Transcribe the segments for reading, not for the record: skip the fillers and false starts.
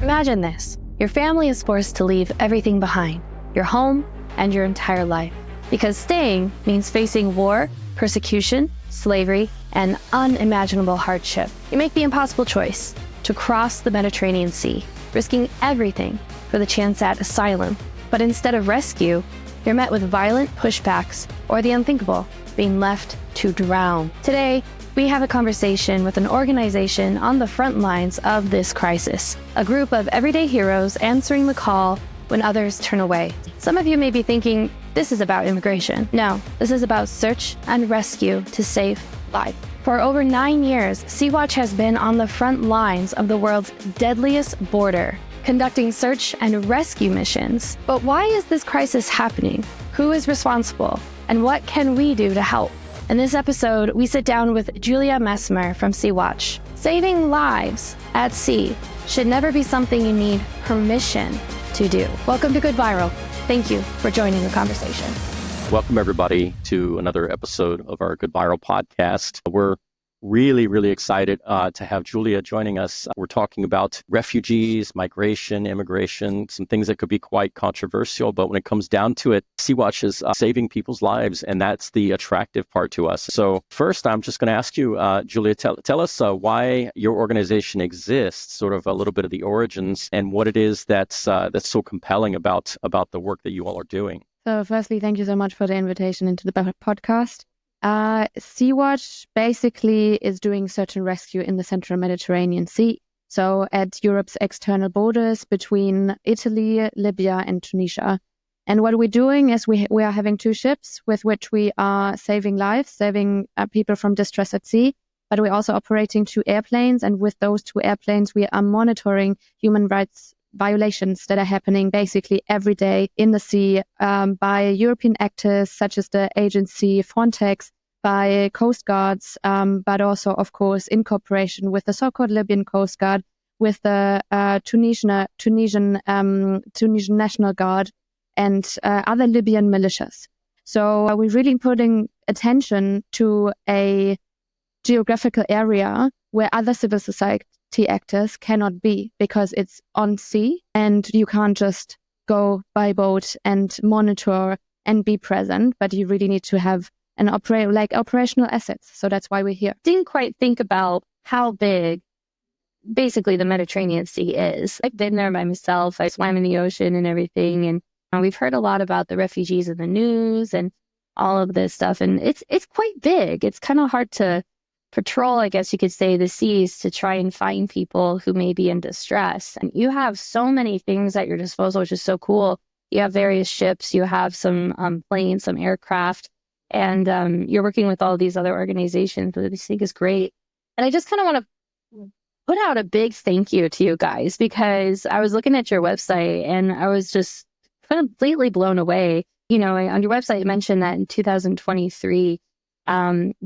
Imagine this. Your family is forced to leave everything behind, your home and your entire life, because staying means facing war, persecution, slavery, and unimaginable hardship. You make the impossible choice to cross the Mediterranean Sea, risking everything for the chance at asylum. But instead of rescue, you're met with violent pushbacks or the unthinkable, being left to drown. Today, we have a conversation with an organization on the front lines of this crisis, a group of everyday heroes answering the call when others turn away. Some of you may be thinking, this is about immigration. No, this is about search and rescue to save lives. For over 9 years, SeaWatch has been on the front lines of the world's deadliest border, conducting search and rescue missions. But why is this crisis happening? Who is responsible? And what can we do to help? In this episode, we sit down with Giulia Messmer from SeaWatch. Saving lives at sea should never be something you need permission to do. Welcome to Good Viral. Thank you for joining the conversation. Welcome, everybody, to another episode of our Good Viral podcast. We're really excited to have Giulia joining us. We're talking about refugees, migration, immigration, some things that could be quite controversial. But when it comes down to it, SeaWatch is saving people's lives, and that's the attractive part to us. So first, I'm just going to ask you, Giulia, tell us why your organization exists, sort of a little bit of the origins, and what it is that's so compelling about the work that you all are doing. So firstly, thank you so much for the invitation into the podcast. SeaWatch basically is doing search and rescue in the central Mediterranean Sea. So at Europe's external borders between Italy, Libya, and Tunisia. And what we're doing is we are having 2 ships with which we are saving lives, saving people from distress at sea. But we're also operating 2 airplanes. And with those 2 airplanes, we are monitoring human rights violations that are happening basically every day in the sea by European actors such as the agency Frontex, by coast guards, but also, of course, in cooperation with the so-called Libyan Coast Guard, with the Tunisian National Guard, and other Libyan militias. So we're really putting attention to a geographical area where other civil society actors cannot be, because it's on sea and you can't just go by boat and monitor and be present, but you really need to have an operational assets. So that's why we're here. Didn't quite think about how big basically the Mediterranean Sea is. I've been there by myself. I swam in the ocean and everything. And we've heard a lot about the refugees in the news and all of this stuff. And it's quite big. It's kind of hard to patrol, I guess you could say, the seas to try and find people who may be in distress. And you have so many things at your disposal, which is so cool. You have various ships, you have some planes, some aircraft, and you're working with all these other organizations, which I think is great. And I just kind of want to put out a big thank you to you guys, because I was looking at your website and I was just completely blown away. You know, on your website, you mentioned that in 2023,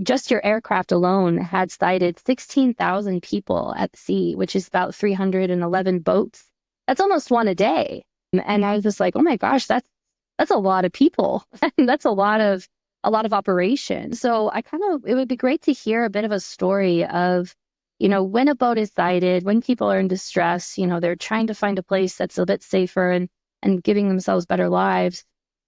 just your aircraft alone had sighted 16,000 people at sea, which is about 311 boats. That's almost one a day. And I was just like, oh my gosh, that's a lot of people. That's a lot of operation. So it would be great to hear a bit of a story of, you know, when a boat is sighted, when people are in distress, you know, they're trying to find a place that's a bit safer and giving themselves better lives.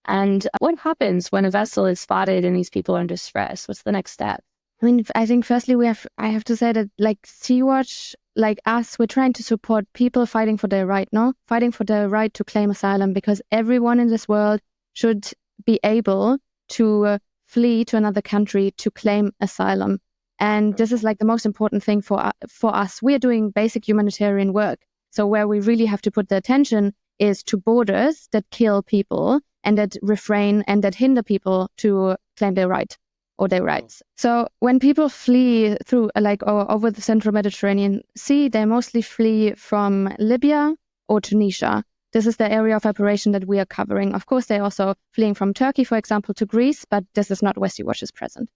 And what happens when a vessel is spotted and these people are in distress? What's the next step? I mean, I think firstly, I have to say that like SeaWatch, like us, we're trying to support people fighting for their right, fighting for their right to claim asylum, because everyone in this world should be able to flee to another country to claim asylum. And this is like the most important thing for us. We are doing basic humanitarian work. So where we really have to put the attention is to borders that kill people and that refrain and that hinder people to claim their right or their rights. So when people flee through over the central Mediterranean Sea, they mostly flee from Libya or Tunisia. This is the area of operation that we are covering. Of course, they're also fleeing from Turkey, for example, to Greece, but this is not where SeaWatch is present.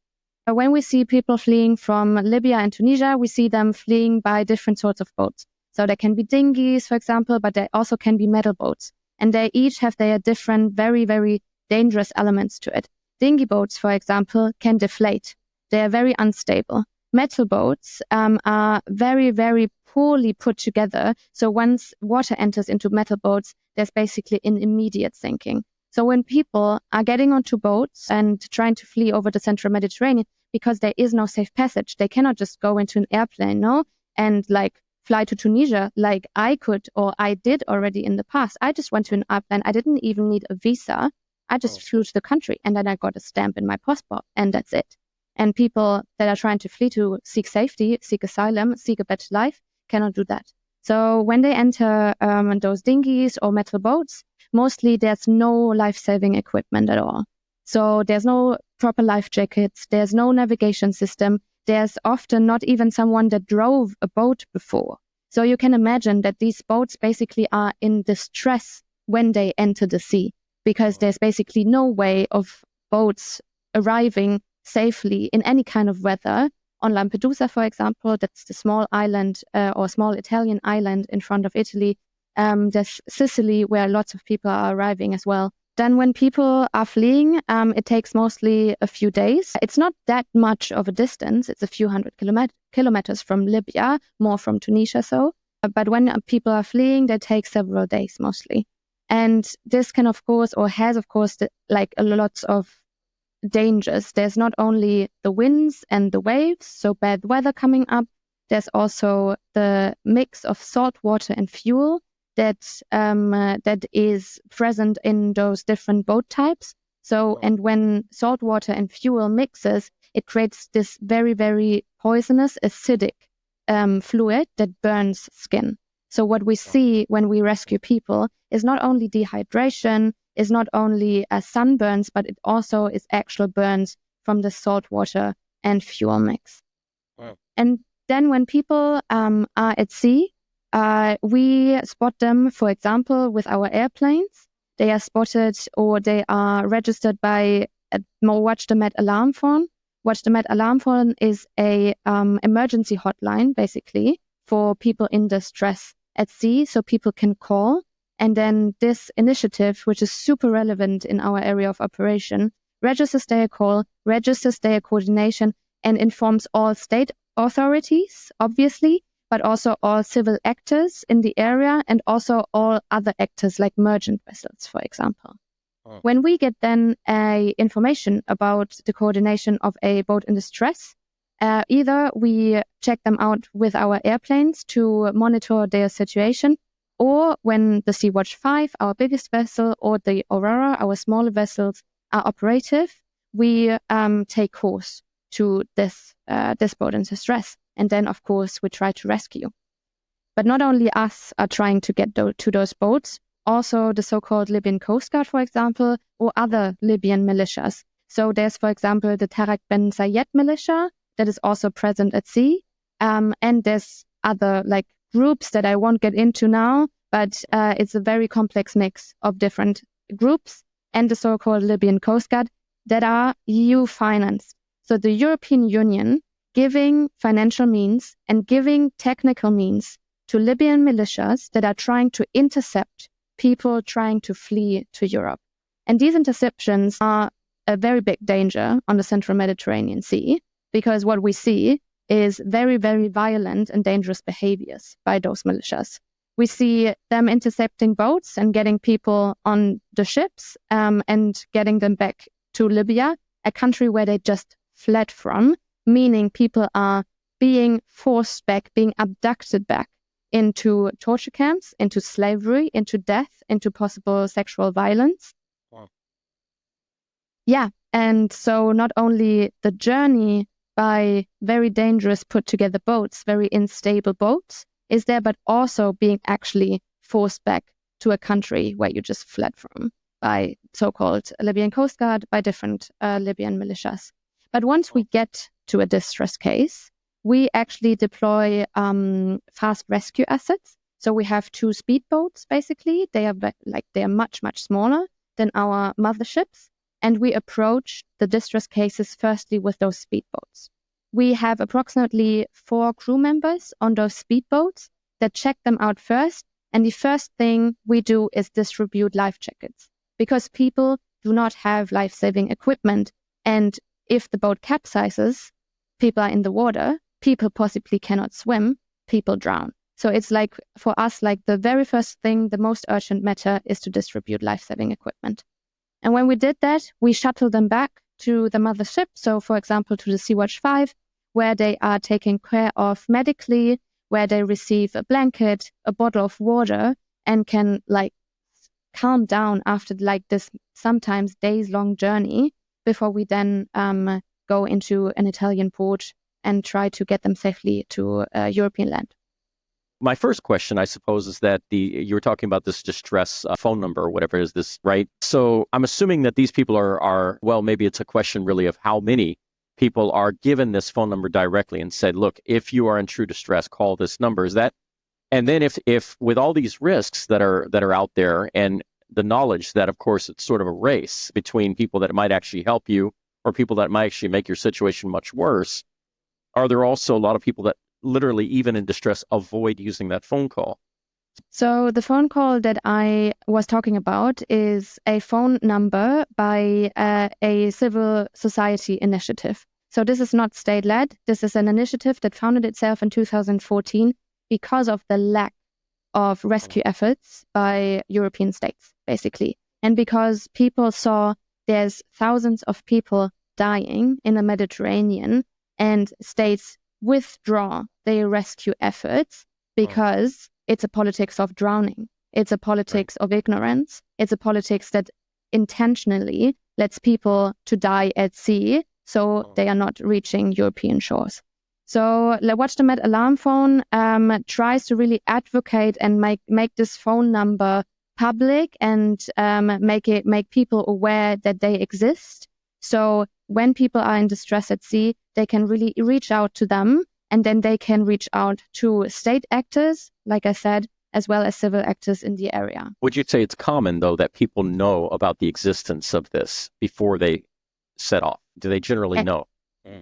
When we see people fleeing from Libya and Tunisia, we see them fleeing by different sorts of boats. So there can be dinghies, for example, but there also can be metal boats. And they each have their different, very, very dangerous elements to it. Dinghy boats, for example, can deflate. They are very unstable. metal boats are very, very poorly put together. So once water enters into metal boats, there's basically an immediate sinking. So when people are getting onto boats and trying to flee over the central Mediterranean, because there is no safe passage, they cannot just go into an airplane, and fly to Tunisia like I could or I did already in the past. I just went to an airplane. I didn't even need a visa. I just flew to the country and then I got a stamp in my passport and that's it. And people that are trying to flee to seek safety, seek asylum, seek a better life cannot do that. So when they enter those dinghies or metal boats, mostly there's no life-saving equipment at all. So there's no proper life jackets. There's no navigation system. There's often not even someone that drove a boat before. So you can imagine that these boats basically are in distress when they enter the sea, because there's basically no way of boats arriving safely in any kind of weather. On Lampedusa, for example, that's the small island or small Italian island in front of Italy. There's Sicily, where lots of people are arriving as well. Then when people are fleeing, it takes mostly a few days. It's not that much of a distance. It's a few hundred kilometers from Libya, more from Tunisia. But when people are fleeing, they take several days mostly. And this can, of course, or has, of course, a lot of dangers. There's not only the winds and the waves, so bad weather coming up. There's also the mix of salt water and fuel that is present in those different boat types. So, and when salt water and fuel mixes, it creates this very, very poisonous, acidic fluid that burns skin. So what we see when we rescue people is not only dehydration, is not only sunburns, but it also is actual burns from the salt water and fuel mix. Wow. And then when people are at sea, we spot them, for example, with our airplanes. They are spotted or they are registered by Watch the Med Alarm Phone. Watch the Med Alarm Phone is a emergency hotline, basically, for people in distress at sea, so people can call. And then this initiative, which is super relevant in our area of operation, registers their call, registers their coordination, and informs all state authorities, obviously, but also all civil actors in the area and also all other actors like merchant vessels, for example. Oh. When we get then information about the coordination of a boat in distress, either we check them out with our airplanes to monitor their situation, or when the SeaWatch 5, our biggest vessel, or the Aurora, our smaller vessels, are operative, we take course to this boat in distress. And then, of course, we try to rescue. But not only us are trying to get to those boats, also the so-called Libyan Coast Guard, for example, or other Libyan militias. So there's, for example, the Tarek Ben Zayed militia that is also present at sea. And there's other groups that I won't get into now, but it's a very complex mix of different groups and the so-called Libyan Coast Guard that are EU financed. So the European Union giving financial means and giving technical means to Libyan militias that are trying to intercept people trying to flee to Europe. And these interceptions are a very big danger on the central Mediterranean Sea, because what we see is very, very violent and dangerous behaviors by those militias. We see them intercepting boats and getting people on the ships and getting them back to Libya, a country where they just fled from, meaning people are being forced back, being abducted back into torture camps, into slavery, into death, into possible sexual violence. Wow. Yeah, and so not only the journey by very dangerous put together boats, very unstable boats, is there, but also being actually forced back to a country where you just fled from by so-called Libyan Coast Guard, by different Libyan militias. But once we get to a distress case, we actually deploy fast rescue assets. So we have 2 speedboats, basically. They are much, much smaller than our motherships. And we approach the distress cases firstly with those speedboats. We have approximately 4 crew members on those speedboats that check them out first. And the first thing we do is distribute life jackets, because people do not have life-saving equipment. And if the boat capsizes, people are in the water, people possibly cannot swim, people drown. So it's like, for us, like the very first thing, the most urgent matter is to distribute life-saving equipment. And when we did that, we shuttle them back to the mothership. So, for example, to the SeaWatch 5, where they are taken care of medically, where they receive a blanket, a bottle of water, and can like calm down after like this sometimes days-long journey before we then go into an Italian port and try to get them safely to European land. My first question, I suppose, is that you were talking about this distress phone number or whatever is this, right? So I'm assuming that these people are, well, maybe it's a question really of how many people are given this phone number directly and said, look, if you are in true distress, call this number. Is that, and then if with all these risks that are out there and the knowledge that, of course, it's sort of a race between people that might actually help you or people that might actually make your situation much worse, are there also a lot of people that literally, even in distress, avoid using that phone call? So the phone call that I was talking about is a phone number by a civil society initiative. So this is not state-led. This is an initiative that founded itself in 2014 because of the lack of rescue efforts by European states, basically. And because people saw there's thousands of people dying in the Mediterranean and states withdraw their rescue efforts because it's a politics of drowning. It's a politics of ignorance. It's a politics that intentionally lets people to die at sea so they are not reaching European shores. So Watch the Med alarm phone tries to really advocate and make this phone number public and make people aware that they exist. So when people are in distress at sea, they can really reach out to them, and then they can reach out to state actors, like I said, as well as civil actors in the area. Would you say it's common, though, that people know about the existence of this before they set off? Do they generally know?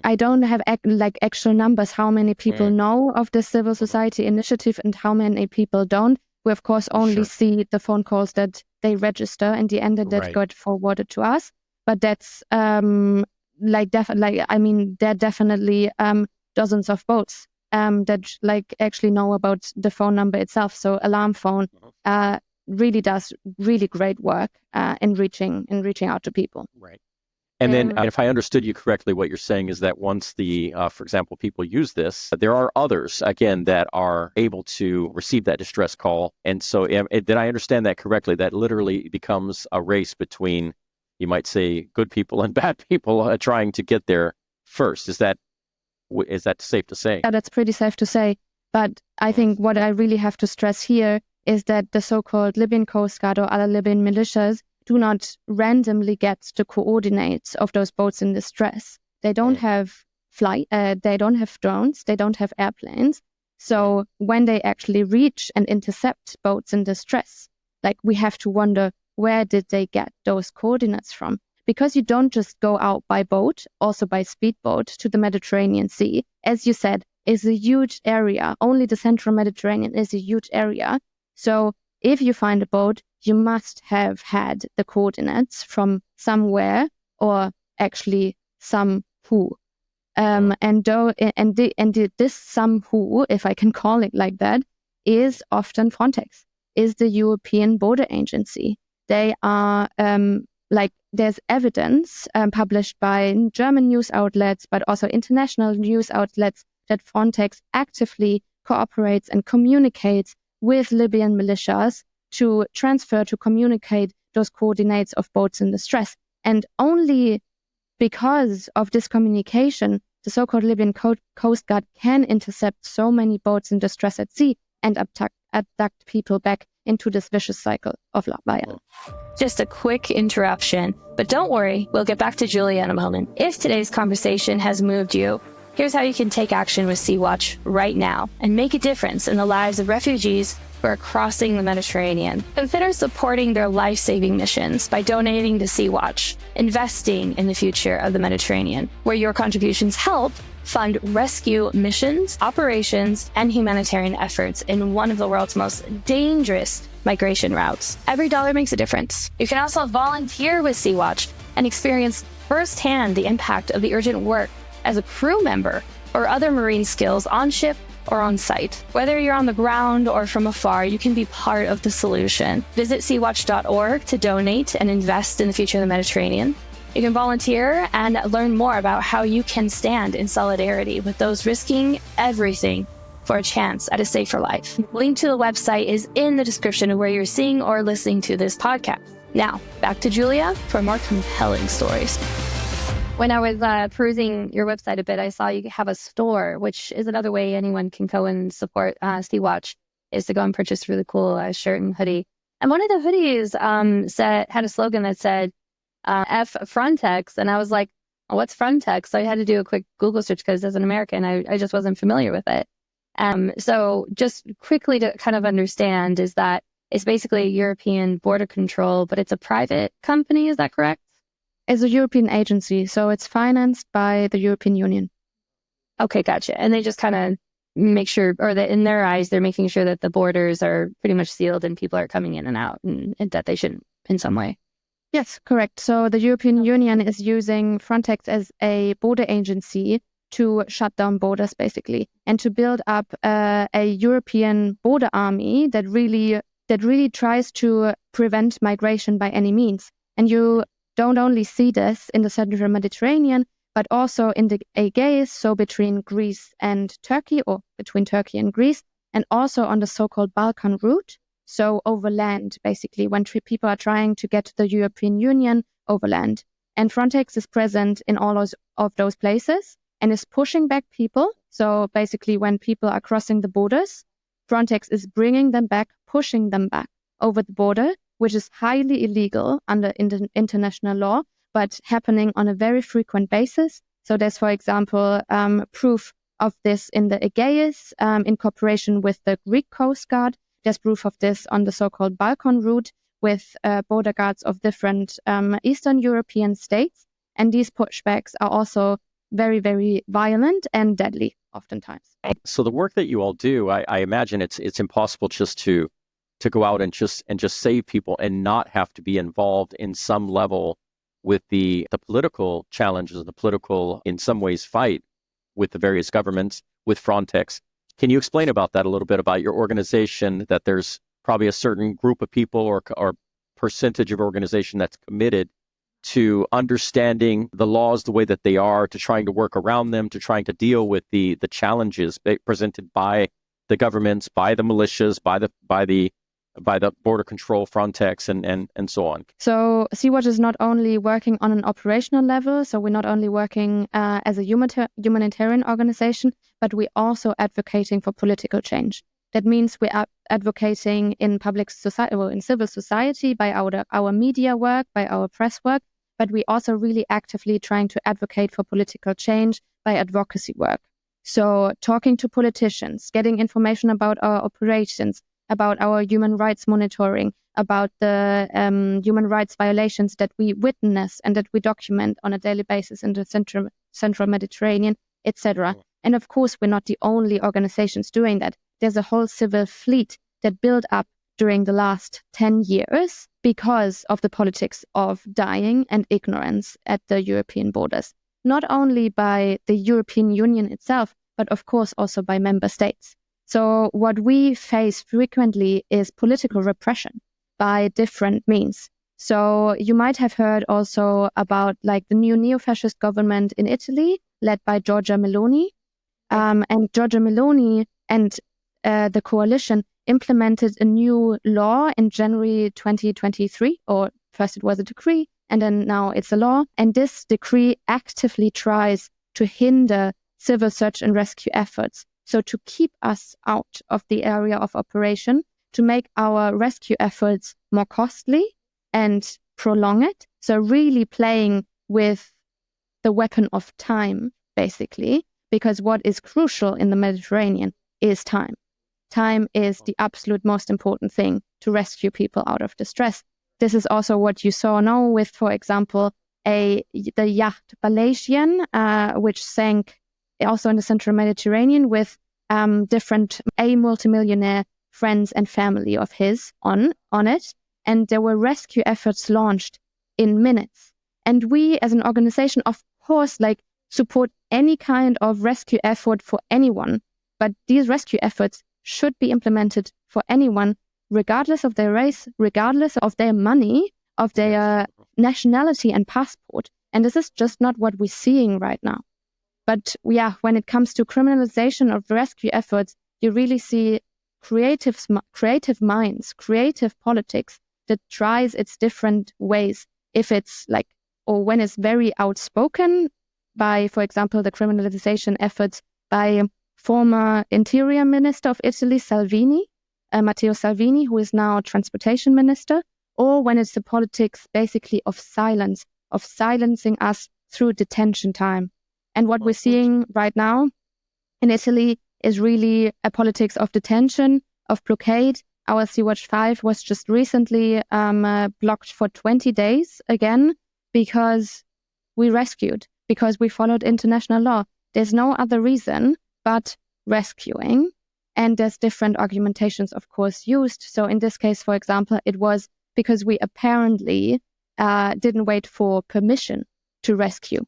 I don't have actual numbers, how many people know of the civil society initiative and how many people don't. We, of course, only see the phone calls that they register and the end that got forwarded to us. But that's there are definitely dozens of boats that actually know about the phone number itself. So alarm phone really does really great work in reaching out to people. Right. And then if I understood you correctly, what you're saying is that once for example, people use this, there are others, again, that are able to receive that distress call. And so did I understand that correctly? That literally becomes a race between, you might say, good people and bad people trying to get there first. Is that safe to say? Yeah, that's pretty safe to say. But I think what I really have to stress here is that the so-called Libyan Coast Guard or other Libyan militias do not randomly get the coordinates of those boats in distress. They don't have they don't have drones, they don't have airplanes. So when they actually reach and intercept boats in distress, like, we have to wonder, where did they get those coordinates from? Because you don't just go out by boat, also by speedboat, to the Mediterranean Sea. As you said, is a huge area. Only the central Mediterranean is a huge area. So if you find a boat, you must have had the coordinates from somewhere, or actually some who. This some who, if I can call it like that, is often Frontex, is the European Border Agency. They are there's evidence published by German news outlets, but also international news outlets, that Frontex actively cooperates and communicates with Libyan militias to communicate those coordinates of boats in distress. And only because of this communication, the so-called Libyan Coast Guard can intercept so many boats in distress at sea and abduct people back into this vicious cycle of violence. Just a quick interruption, but don't worry, we'll get back to Giulia in a moment. If today's conversation has moved you, here's how you can take action with SeaWatch right now and make a difference in the lives of refugees who are crossing the Mediterranean. Consider supporting their life-saving missions by donating to SeaWatch, investing in the future of the Mediterranean, where your contributions help fund rescue missions, operations, and humanitarian efforts in one of the world's most dangerous migration routes. Every dollar makes a difference. You can also volunteer with SeaWatch and experience firsthand the impact of the urgent work as a crew member or other marine skills on ship or on site. Whether you're on the ground or from afar, you can be part of the solution. Visit SeaWatch.org to donate and invest in the future of the Mediterranean. You can volunteer and learn more about how you can stand in solidarity with those risking everything for a chance at a safer life. Link to the website is in the description of where you're seeing or listening to this podcast. Now, back to Giulia for more compelling stories. When I was perusing your website a bit, I saw you have a store, which is another way anyone can go and support SeaWatch, is to go and purchase really cool shirt and hoodie. And one of the hoodies had a slogan that said, F Frontex. And I was like, oh, what's Frontex? So I had to do a quick Google search because as an American, I just wasn't familiar with it. So just quickly to kind of understand is that it's basically a European border control, but it's a private company. Is that correct? It's a European agency, so it's financed by the European Union. Okay, gotcha. And they just kind of make sure, or that in their eyes, they're making sure that the borders are pretty much sealed and people are coming in and out and that they shouldn't in some way. Yes, correct. So the European Union is using Frontex as a border agency to shut down borders, basically, and to build up a European border army that really tries to prevent migration by any means. And you don't only see this in the central Mediterranean, but also in the Aegeus, so between Greece and Turkey, or between Turkey and Greece, and also on the so-called Balkan route, so overland, basically, when people are trying to get to the European Union overland. And Frontex is present in all of those places and is pushing back people. So basically, when people are crossing the borders, Frontex is bringing them back, pushing them back over the border, which is highly illegal under international law, but happening on a very frequent basis. So there's, for example, proof of this in the Aegeus in cooperation with the Greek Coast Guard. There's proof of this on the so-called Balkan route with border guards of different Eastern European states. And these pushbacks are also very, very violent and deadly oftentimes. So the work that you all do, I imagine it's impossible just to go out and just save people and not have to be involved in some level with the political challenges, the political, in some ways, fight with the various governments, with Frontex. Can you explain about that a little bit, about your organization, that there's probably a certain group of people or percentage of organization that's committed to understanding the laws the way that they are, to trying to work around them, to trying to deal with the challenges presented by the governments, by the militias, by the border control, Frontex, and so on? So SeaWatch is not only working on an operational level, so we're not only working as a humanitarian organization, but we're also advocating for political change. That means we're advocating in public society, in civil society, by our media work, by our press work, but we also really actively trying to advocate for political change by advocacy work. So talking to politicians, getting information about our operations, about our human rights monitoring, about the human rights violations that we witness and that we document on a daily basis in the central Mediterranean, etc. And of course, we're not the only organizations doing that. There's a whole civil fleet that built up during the last 10 years because of the politics of dying and ignorance at the European borders, not only by the European Union itself, but of course also by member states. So what we face frequently is political repression by different means. So you might have heard also about like the new neo-fascist government in Italy, led by Giorgia Meloni. And Giorgia Meloni and the coalition implemented a new law in January 2023, or first it was a decree, and then now it's a law. And this decree actively tries to hinder civil search and rescue efforts. So to keep us out of the area of operation, to make our rescue efforts more costly and prolong it. So really playing with the weapon of time, basically, because what is crucial in the Mediterranean is time. Time is the absolute most important thing to rescue people out of distress. This is also what you saw now with, for example, the yacht Balasian, which sank also in the central Mediterranean with different multimillionaire friends and family of his on it. And there were rescue efforts launched in minutes. And we as an organization, of course, support any kind of rescue effort for anyone, but these rescue efforts should be implemented for anyone, regardless of their race, regardless of their money, of their nationality and passport. And this is just not what we're seeing right now. But when it comes to criminalization of rescue efforts, you really see creative minds, creative politics that tries its different ways. If it's or when it's very outspoken by, for example, the criminalization efforts by former Interior Minister of Italy, Salvini, Matteo Salvini, who is now Transportation Minister, or when it's the politics basically of silence, of silencing us through detention time. And what we're seeing right now in Italy is really a politics of detention, of blockade. Our SeaWatch 5 was just recently blocked for 20 days again because we rescued, because we followed international law. There's no other reason but rescuing. And there's different argumentations, of course, used. So in this case, for example, it was because we apparently didn't wait for permission to rescue.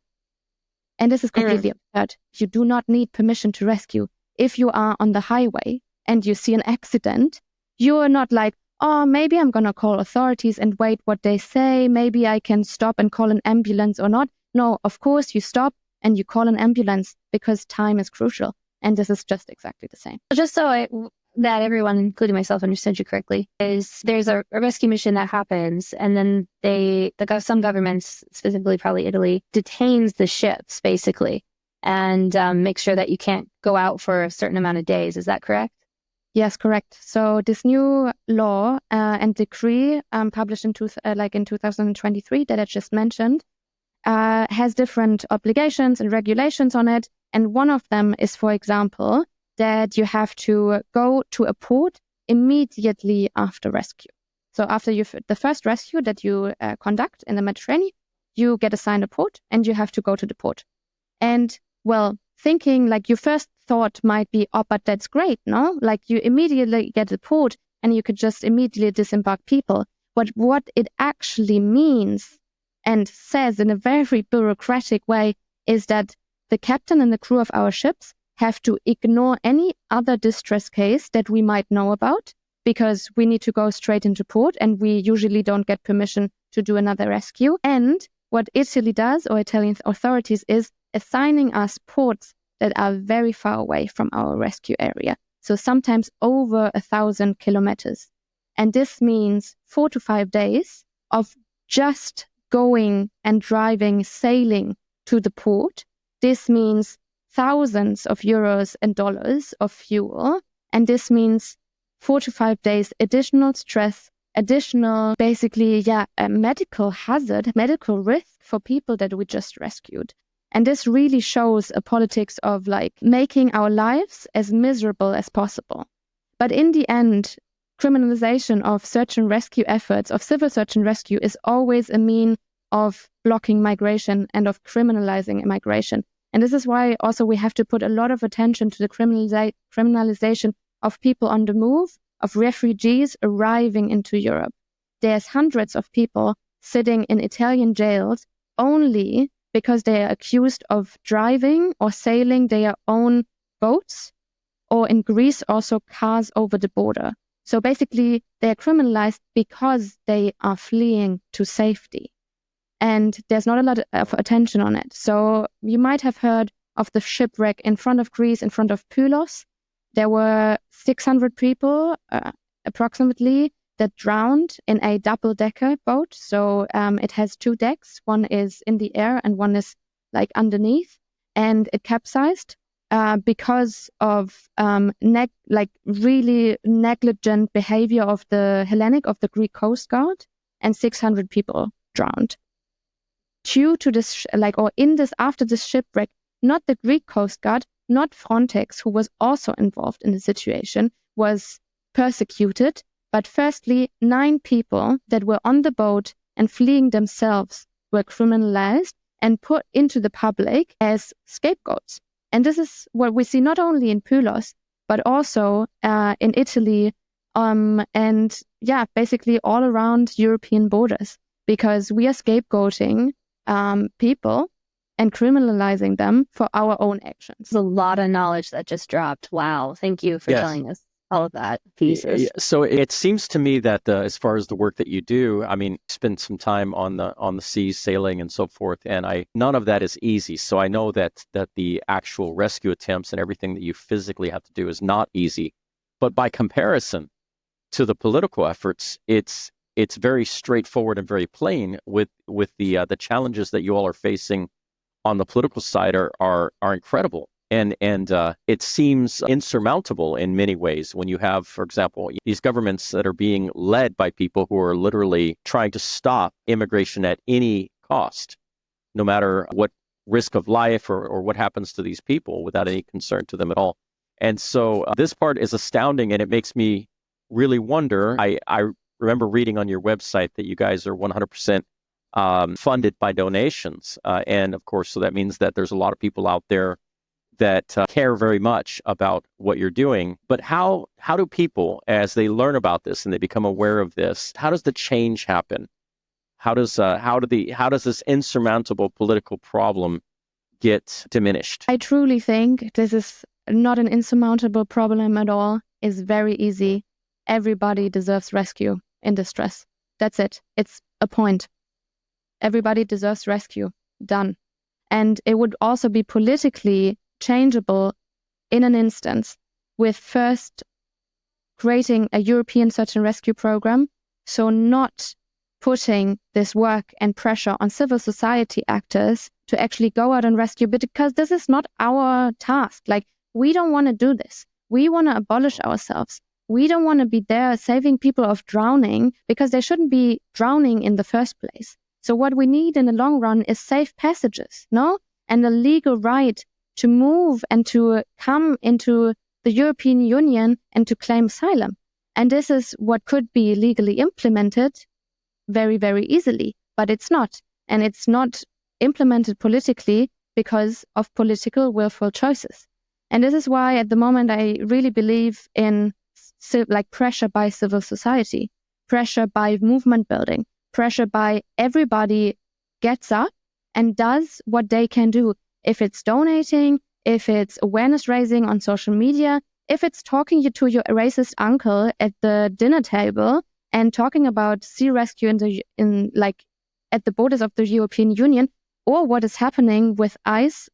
And this is completely absurd. You do not need permission to rescue. If you are on the highway and you see an accident, you are not like, oh, maybe I'm going to call authorities and wait what they say. Maybe I can stop and call an ambulance or not. No, of course you stop and you call an ambulance because time is crucial. And this is just exactly the same. Just so that everyone, including myself, understood you correctly, is there's a rescue mission that happens, and then some governments, specifically probably Italy, detains the ships basically and make sure that you can't go out for a certain amount of days. Is that correct? Yes, correct. So this new law and decree published in 2023 that I just mentioned has different obligations and regulations on it. And one of them is, for example, that you have to go to a port immediately after rescue. So after the first rescue that you conduct in the Mediterranean, you get assigned a port and you have to go to the port. And thinking your first thought might be, oh, but that's great, no? You immediately get the port and you could just immediately disembark people. But what it actually means and says in a very bureaucratic way is that the captain and the crew of our ships have to ignore any other distress case that we might know about because we need to go straight into port and we usually don't get permission to do another rescue. And what Italy does, or Italian authorities, is assigning us ports that are very far away from our rescue area. So sometimes over 1,000 kilometers. And this means 4 to 5 days of just going and driving, sailing to the port. This means thousands of euros and dollars of fuel. And this means 4 to 5 days additional stress, additional, basically, a medical hazard, medical risk for people that we just rescued. And this really shows a politics of making our lives as miserable as possible. But in the end, criminalization of search and rescue efforts, of civil search and rescue, is always a mean of blocking migration and of criminalizing migration. And this is why also we have to put a lot of attention to the criminalization of people on the move, of refugees arriving into Europe. There's hundreds of people sitting in Italian jails only because they are accused of driving or sailing their own boats, or in Greece also cars over the border. So basically they are criminalized because they are fleeing to safety. And there's not a lot of attention on it. So you might have heard of the shipwreck in front of Greece, in front of Pylos. There were 600 people, approximately, that drowned in a double-decker boat. So it has 2 decks. One is in the air and one is underneath. And it capsized because of really negligent behavior of the Greek Coast Guard, and 600 people drowned. Due to this, after this shipwreck, not the Greek Coast Guard, not Frontex, who was also involved in the situation, was persecuted. But firstly, 9 people that were on the boat and fleeing themselves were criminalized and put into the public as scapegoats. And this is what we see not only in Pylos, but also in Italy, and basically all around European borders, because we are scapegoating people and criminalizing them for our own actions. There's a lot of knowledge that just dropped. Wow. Thank you for telling us all of that pieces. So it seems to me that as far as the work that you do, I mean, spend some time on the seas, sailing and so forth, and none of that is easy. So I know that the actual rescue attempts and everything that you physically have to do is not easy. But by comparison to the political efforts, it's very straightforward and very plain with the challenges that you all are facing on the political side are incredible. And it seems insurmountable in many ways when you have, for example, these governments that are being led by people who are literally trying to stop immigration at any cost, no matter what risk of life or what happens to these people, without any concern to them at all. And so this part is astounding, and it makes me really wonder. I remember reading on your website that you guys are 100% funded by donations. And of course, so that means that there's a lot of people out there that care very much about what you're doing. But how do people, as they learn about this and they become aware of this, how does the change happen? How does this insurmountable political problem get diminished? I truly think this is not an insurmountable problem at all. It's very easy. Everybody deserves rescue in distress. That's it. It's a point. Everybody deserves rescue. Done. And it would also be politically changeable in an instance with first creating a European search and rescue program. So not putting this work and pressure on civil society actors to actually go out and rescue, because this is not our task. Like, we don't want to do this. We want to abolish ourselves. We don't want to be there saving people of drowning, because they shouldn't be drowning in the first place. So what we need in the long run is safe passages, no? And a legal right to move and to come into the European Union and to claim asylum. And this is what could be legally implemented very, very easily, but it's not. And it's not implemented politically because of political willful choices. And this is why at the moment I really believe in pressure by civil society, pressure by movement building, pressure by everybody gets up and does what they can do. If it's donating, if it's awareness raising on social media, if it's talking to your racist uncle at the dinner table and talking about sea rescue at the borders of the European Union, or what is happening with ICE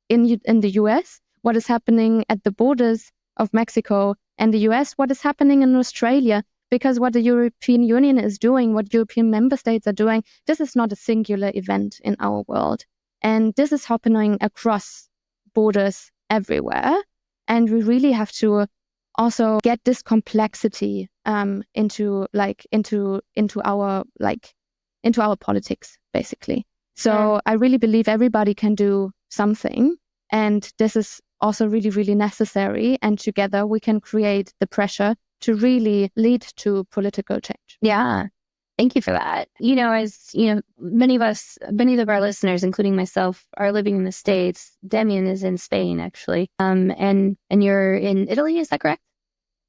in the US, what is happening at the borders of Mexico and the US, what is happening in Australia, because what the European Union is doing, what European member states are doing, this is not a singular event in our world. And this is happening across borders everywhere. And we really have to also get this complexity into our politics, basically. So I really believe everybody can do something. And this is also really, really necessary. And together we can create the pressure to really lead to political change. Yeah. Thank you for that. As many of our listeners, including myself, are living in the States. Damien is in Spain, actually. And you're in Italy, is that correct?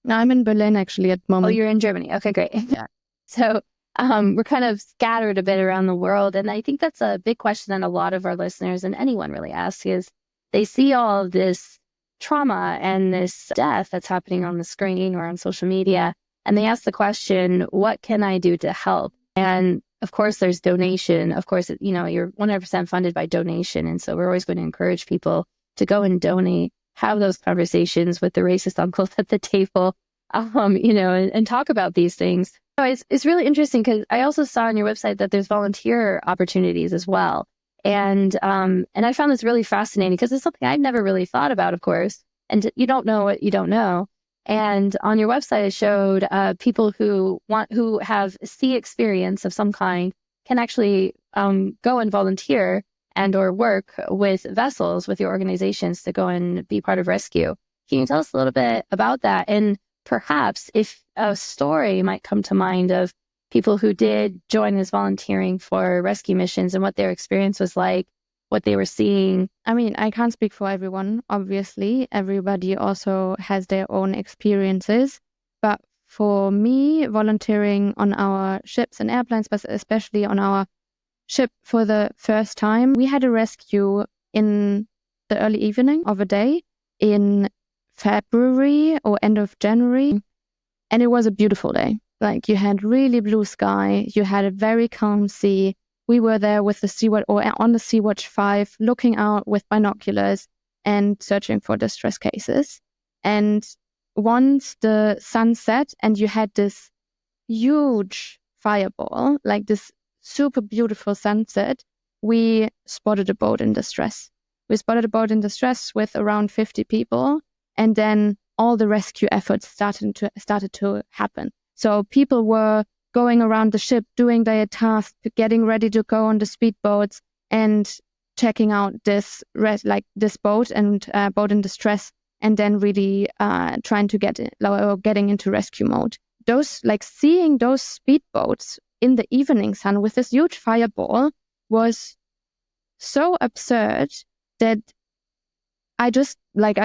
No, I'm in Berlin, actually, at the moment. Oh, you're in Germany. Okay, great. Yeah. So we're kind of scattered a bit around the world. And I think that's a big question that a lot of our listeners and anyone really asks is they see all of this trauma and this death that's happening on the screen or on social media. And they ask the question, what can I do to help? And of course, there's donation. Of course, you're 100% funded by donation. And so we're always going to encourage people to go and donate, have those conversations with the racist uncles at the table, and talk about these things. So it's really interesting because I also saw on your website that there's volunteer opportunities as well. And I found this really fascinating because it's something I've never really thought about, of course. And you don't know what you don't know. And on your website, it showed people who have sea experience of some kind can actually go and volunteer and or work with vessels with your organizations to go and be part of rescue. Can you tell us a little bit about that? And perhaps if a story might come to mind of people who did join as volunteering for rescue missions and what their experience was like, what they were seeing. I mean, I can't speak for everyone, obviously. Everybody also has their own experiences. But for me, volunteering on our ships and airplanes, but especially on our ship for the first time. We had a rescue in the early evening of a day in February or end of January. And it was a beautiful day. Like, you had really blue sky. You had a very calm sea. We were there with the SeaWatch, or on the SeaWatch 5, looking out with binoculars and searching for distress cases. And once the sun set and you had this huge fireball, like this super beautiful sunset, we spotted a boat in distress. We spotted a boat in distress with around 50 people, and then all the rescue efforts started to happen. So people were going around the ship, doing their tasks, getting ready to go on the speedboats, and checking out this boat and boat in distress, and then really trying to getting into rescue mode. Seeing those speedboats in the evening sun with this huge fireball was so absurd that I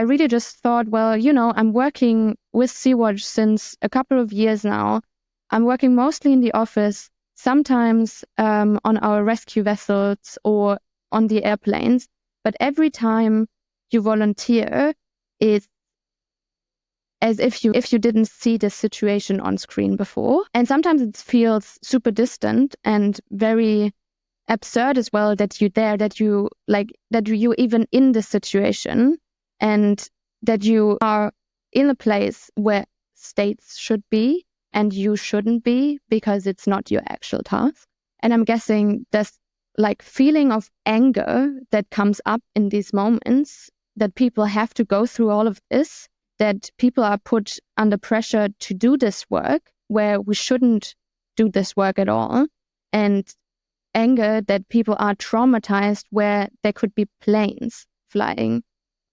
really just thought, well, I'm working with SeaWatch since a couple of years now. I'm working mostly in the office, sometimes on our rescue vessels or on the airplanes. But every time you volunteer, it's as if you didn't see the situation on screen before. And sometimes it feels super distant and very absurd as well that you're there, that you even in the situation, and that you are in a place where states should be and you shouldn't be because it's not your actual task. And I'm guessing this feeling of anger that comes up in these moments, that people have to go through all of this, that people are put under pressure to do this work where we shouldn't do this work at all, and anger that people are traumatized where there could be planes flying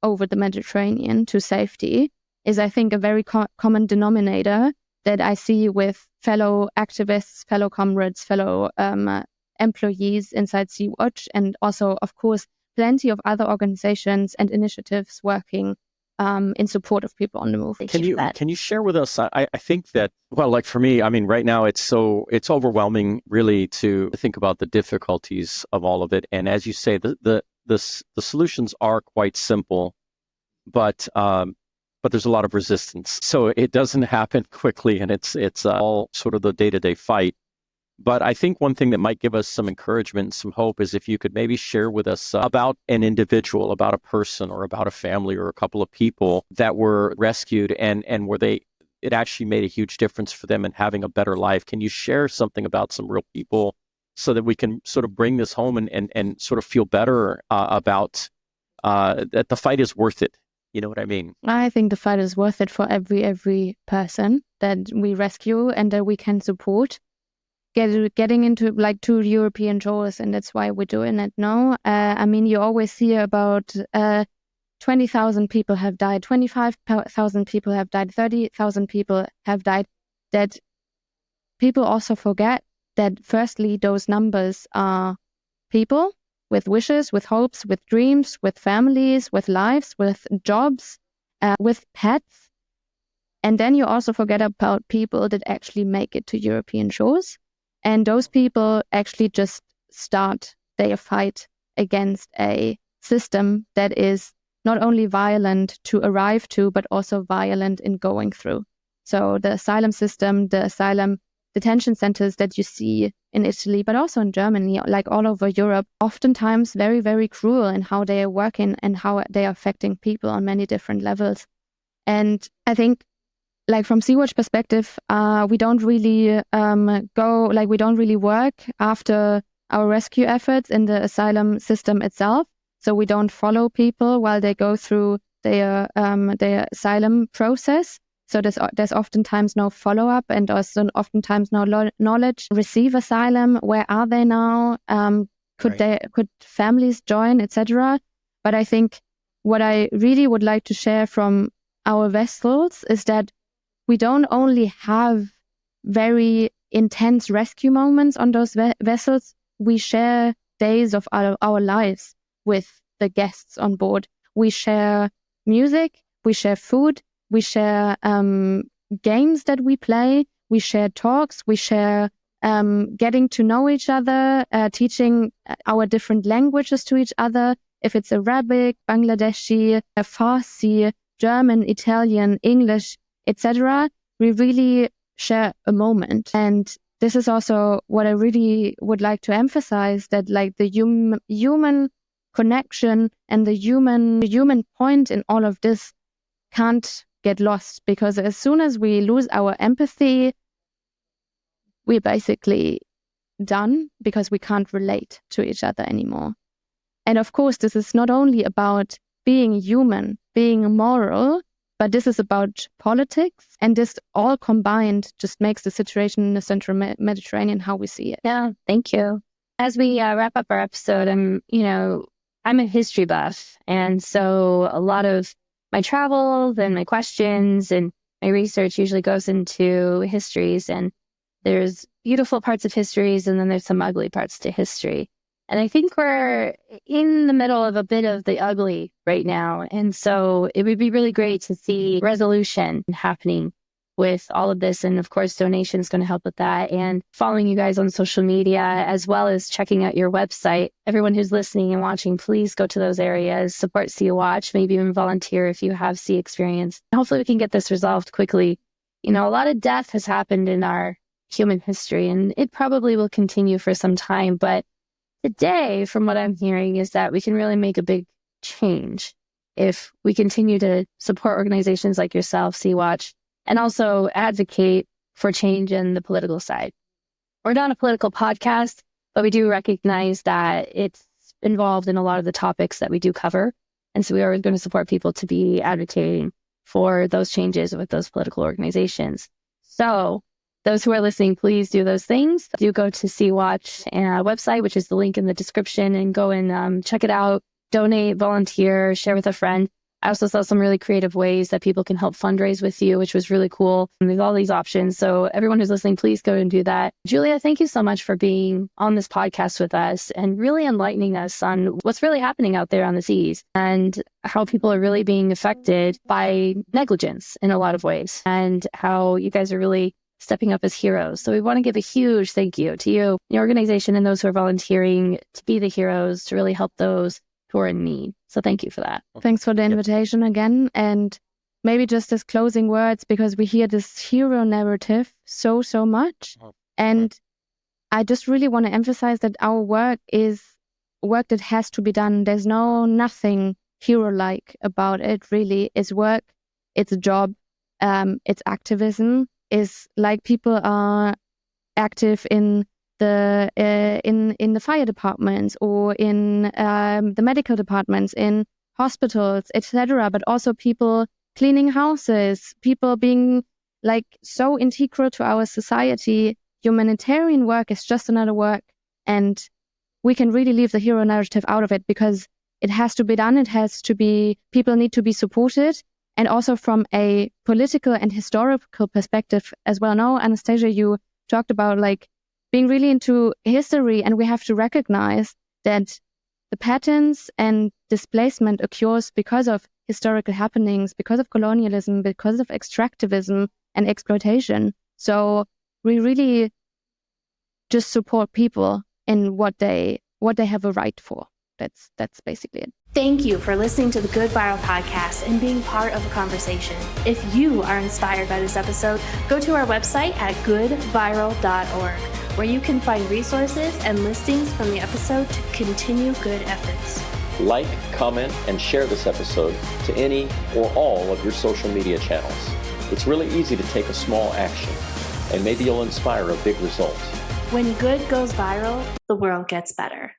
over the Mediterranean to safety, is, I think, a very common denominator that I see with fellow activists, fellow comrades, fellow employees inside SeaWatch, and also, of course, plenty of other organizations and initiatives working in support of people on the move. Can you share with us? I think that, well, for me, right now it's overwhelming really to think about the difficulties of all of it. And as you say, the solutions are quite simple, but there's a lot of resistance. So it doesn't happen quickly, and it's all sort of the day-to-day fight. But I think one thing that might give us some encouragement and some hope is if you could maybe share with us about an individual, about a person, or about a family, or a couple of people that were rescued and where it actually made a huge difference for them in having a better life. Can you share something about some real people so that we can sort of bring this home and sort of feel better about that the fight is worth it? You know what I mean? I think the fight is worth it for every person that we rescue and that we can support. Getting into two European shores, and that's why we're doing it now. You always hear about 20,000 people have died, 25,000 people have died, 30,000 people have died. That people also forget that firstly, those numbers are people with wishes, with hopes, with dreams, with families, with lives, with jobs, with pets. And then you also forget about people that actually make it to European shores. And those people actually just start their fight against a system that is not only violent to arrive to, but also violent in going through. So the asylum system, the asylum detention centers that you see in Italy, but also in Germany, all over Europe, oftentimes very, very cruel in how they are working and how they are affecting people on many different levels. And I think from SeaWatch perspective, we don't really we don't really work after our rescue efforts in the asylum system itself. So we don't follow people while they go through their asylum process. So there's oftentimes no follow-up, and also oftentimes no knowledge. Receive asylum, where are they now? Could families join, etc.? But I think what I really would like to share from our vessels is that we don't only have very intense rescue moments on those vessels, we share days of our lives with the guests on board. We share music, we share food, we share games that we play, we share talks, we share getting to know each other, teaching our different languages to each other. If it's Arabic, Bangladeshi, Farsi, German, Italian, English, etc., we really share a moment. And this is also what I really would like to emphasize, that like the human connection and the human point in all of this can't get lost, because as soon as we lose our empathy, we're basically done, because we can't relate to each other anymore. And of course, this is not only about being human, being moral, but this is about politics. And this all combined just makes the situation in the Central Mediterranean how we see it. Yeah, thank you. As we wrap up our episode, I'm a history buff. And so a lot of my travels and my questions and my research usually goes into histories. And there's beautiful parts of histories, and then there's some ugly parts to history. And I think we're in the middle of a bit of the ugly right now. And so it would be really great to see resolution happening with all of this. And of course, donations going to help with that. And following you guys on social media, as well as checking out your website. Everyone who's listening and watching, please go to those areas, support SeaWatch, maybe even volunteer if you have sea experience. Hopefully we can get this resolved quickly. A lot of death has happened in our human history, and it probably will continue for some time. But today, from what I'm hearing, is that we can really make a big change if we continue to support organizations like yourself, SeaWatch, and also advocate for change in the political side. We're not a political podcast, but we do recognize that it's involved in a lot of the topics that we do cover. And so we are going to support people to be advocating for those changes with those political organizations. So those who are listening, please do those things. Do go to SeaWatch website, which is the link in the description, and go and check it out, donate, volunteer, share with a friend. I also saw some really creative ways that people can help fundraise with you, which was really cool. And there's all these options. So everyone who's listening, please go and do that. Giulia, thank you so much for being on this podcast with us and really enlightening us on what's really happening out there on the seas and how people are really being affected by negligence in a lot of ways, and how you guys are really stepping up as heroes. So we want to give a huge thank you to you, your organization, and those who are volunteering to be the heroes, to really help those who are in need. So thank you for that. Thanks for the invitation again. And maybe just as closing words, because we hear this hero narrative so much. And I just really want to emphasize that our work is work that has to be done. There's nothing hero-like about it, really. It's work, it's a job, it's activism. Is like people are active in the fire departments or in the medical departments, in hospitals, etc. But also people cleaning houses, people being like so integral to our society. Humanitarian work is just another work, and we can really leave the hero narrative out of it, because it has to be done. It has to be, people need to be supported. And also from a political and historical perspective as well. Now, Anastasia, you talked about like being really into history, and we have to recognize that the patterns and displacement occurs because of historical happenings, because of colonialism, because of extractivism and exploitation. So we really just support people in what they have a right for. That's basically it. Thank you for listening to the Good Viral podcast and being part of the conversation. If you are inspired by this episode, go to our website at goodviral.org, where you can find resources and listings from the episode to continue good efforts. Like, comment, and share this episode to any or all of your social media channels. It's really easy to take a small action, and maybe you'll inspire a big result. When good goes viral, the world gets better.